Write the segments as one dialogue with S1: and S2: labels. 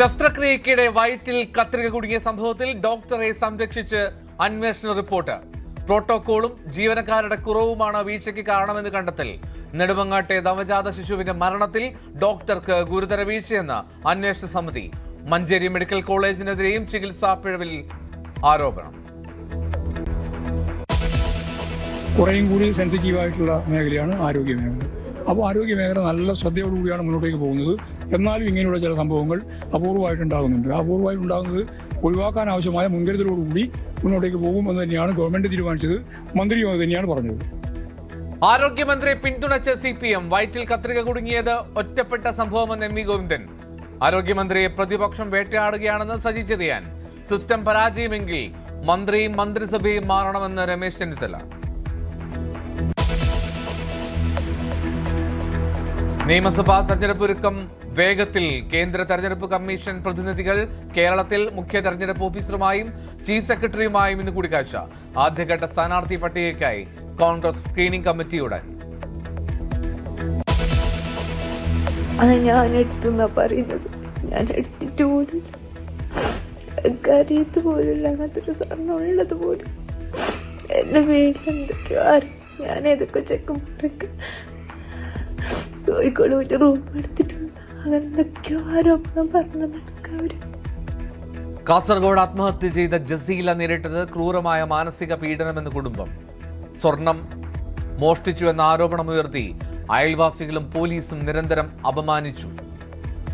S1: ശസ്ത്രക്രിയയ്ക്കിടെ വയറ്റിൽ കത്രിക കുടുങ്ങിയ സംഭവത്തിൽ ഡോക്ടറെ സംരക്ഷിച്ച് അന്വേഷണ റിപ്പോർട്ട്. പ്രോട്ടോകോളും ജീവനക്കാരുടെ കുറവുമാണ് വീഴ്ചയ്ക്ക് കാരണമെന്ന് കണ്ടെത്തൽ. നെടുമങ്ങാട്ടെ നവജാത ശിശുവിന്റെ മരണത്തിൽ ഡോക്ടർക്ക് ഗുരുതര വീഴ്ചയെന്ന് അന്വേഷണ സമിതി. മഞ്ചേരി മെഡിക്കൽ കോളേജിനെതിരെയും ചികിത്സാ പിഴവിൽ ആരോപണം.
S2: കുറേയും കൂടി സെൻസിറ്റീവായിട്ടുള്ള മേഖലയാണ് ആരോഗ്യ മേഖല. അപ്പോൾ ആരോഗ്യ മേഖല നല്ല ശ്രദ്ധയോടുകൂടിയാണ് മുന്നോട്ടേക്ക് പോകുന്നത്. എന്നാലും ഇങ്ങനെയുള്ള ചില സംഭവങ്ങൾ അപൂർവമായിട്ടുണ്ടാകുന്നുണ്ട്. അപൂർവമായിട്ടുണ്ടാകുന്നത് ഒഴിവാക്കാൻ ആവശ്യമായ മുൻകരുതലോടുകൂടി മുന്നോട്ടേക്ക് പോകുമെന്ന് തന്നെയാണ് ഗവൺമെന്റ് തീരുമാനിച്ചത്. മന്ത്രിയും അത് തന്നെയാണ് പറഞ്ഞത്.
S1: ആരോഗ്യമന്ത്രിയെ പിന്തുണച്ച CPM വയറ്റിൽ കത്രിക കുടുങ്ങിയത് ഒറ്റപ്പെട്ട സംഭവമെന്ന് M.V. ഗോവിന്ദൻ. ആരോഗ്യമന്ത്രിയെ പ്രതിപക്ഷം വേട്ടയാടുകയാണെന്ന് സജി ചെറിയാൻ. സിസ്റ്റം പരാജയമെങ്കിൽ മന്ത്രിയും മന്ത്രിസഭയും മാറണമെന്ന് രമേശ് ചെന്നിത്തല. നിയമസഭാ തെരഞ്ഞെടുപ്പ് ഒരുക്കം വേഗത്തിൽ. കേന്ദ്ര തെരഞ്ഞെടുപ്പ് കമ്മീഷൻ പ്രതിനിധികൾ കേരളത്തിൽ മുഖ്യ തെരഞ്ഞെടുപ്പ് ഓഫീസറുമായും ചീഫ് സെക്രട്ടറിയുമായും ഇന്ന് കൂടിക്കാഴ്ച. ആദ്യഘട്ട സ്ഥാനാർത്ഥി പട്ടികയ്ക്കായി കോൺഗ്രസ് സ്ക്രീനിംഗ് കമ്മിറ്റിയുടെ
S3: ഞാൻ എടുത്തുന്നാ പറയുന്നത്. ഞാൻ എടുത്തിട്ട് പോലും കറിയത്ത് പോലും അങ്ങനത്തെ ഒരു സ്വർണ്ണം ഉള്ളത് പോലും എന്റെ പേരിൽ എന്തൊക്കെയോ ആരും ഞാൻ ഏതൊക്കെ ചെക്കന്മാരൊക്കെ കോഴിക്കോട് പോയിട്ട് റൂം എടുത്തിട്ട് അങ്ങനെ എന്തൊക്കെയോ ആരോപണം പറഞ്ഞു നടക്കവര്.
S1: കാസർഗോഡ് ആത്മഹത്യ ചെയ്ത ജസീല നേരിട്ടത് ക്രൂരമായ മാനസിക പീഡനമെന്ന് കുടുംബം. സ്വർണം മോഷ്ടിച്ചു എന്ന ആരോപണമുയർത്തി അയൽവാസികളും പോലീസും നിരന്തരം അപമാനിച്ചു.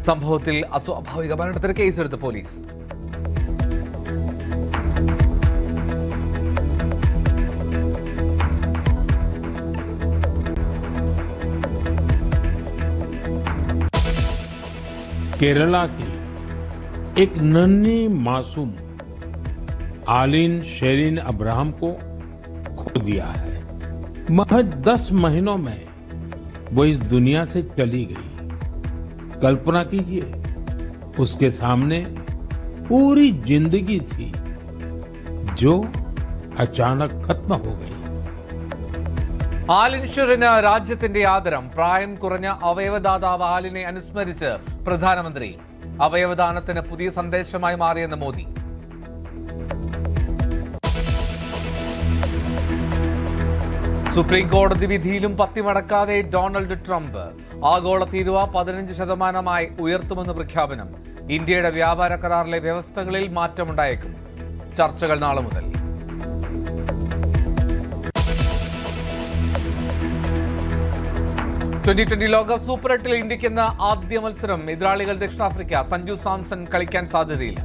S1: സംഭവത്തിൽ അസ്വാഭാവിക മരണത്തിന് കേസെടുത്ത് പോലീസ്.
S4: केरला की एक नन्ही मासूम आलिन शेरिन अब्राहम को खो दिया है. महज 10 महीनों में वो इस दुनिया से चली गई. कल्पना कीजिए, उसके सामने पूरी जिंदगी थी जो अचानक खत्म हो गई.
S1: ആലിൻ ഷെറിന് രാജ്യത്തിന്റെ ആദരം. പ്രായം കുറഞ്ഞ അവയവദാതാവ് ആലിനെ അനുസ്മരിച്ച് പ്രധാനമന്ത്രി. അവയവദാനത്തിന് പുതിയ സന്ദേശമായി മാറിയെന്ന് മോദി. സുപ്രീം കോടതി വിധിയിലും പത്തിമടക്കാതെ ഡൊണാൾഡ് ട്രംപ്. ആഗോള തീരുവ 15% ഉയർത്തുമെന്ന് പ്രഖ്യാപനം. ഇന്ത്യയുടെ വ്യാപാര കരാറിലെ വ്യവസ്ഥകളിൽ മാറ്റമുണ്ടായേക്കും. ചർച്ചകൾ നാളെ മുതൽ. T20 ലോകകപ്പ് സൂപ്പർ 8 ഇന്ത്യക്കെന്ന ആദ്യ മത്സരം. എതിരാളികൾ ദക്ഷിണാഫ്രിക്ക. സഞ്ജു സാംസൺ കളിക്കാൻ സാധ്യതയില്ല.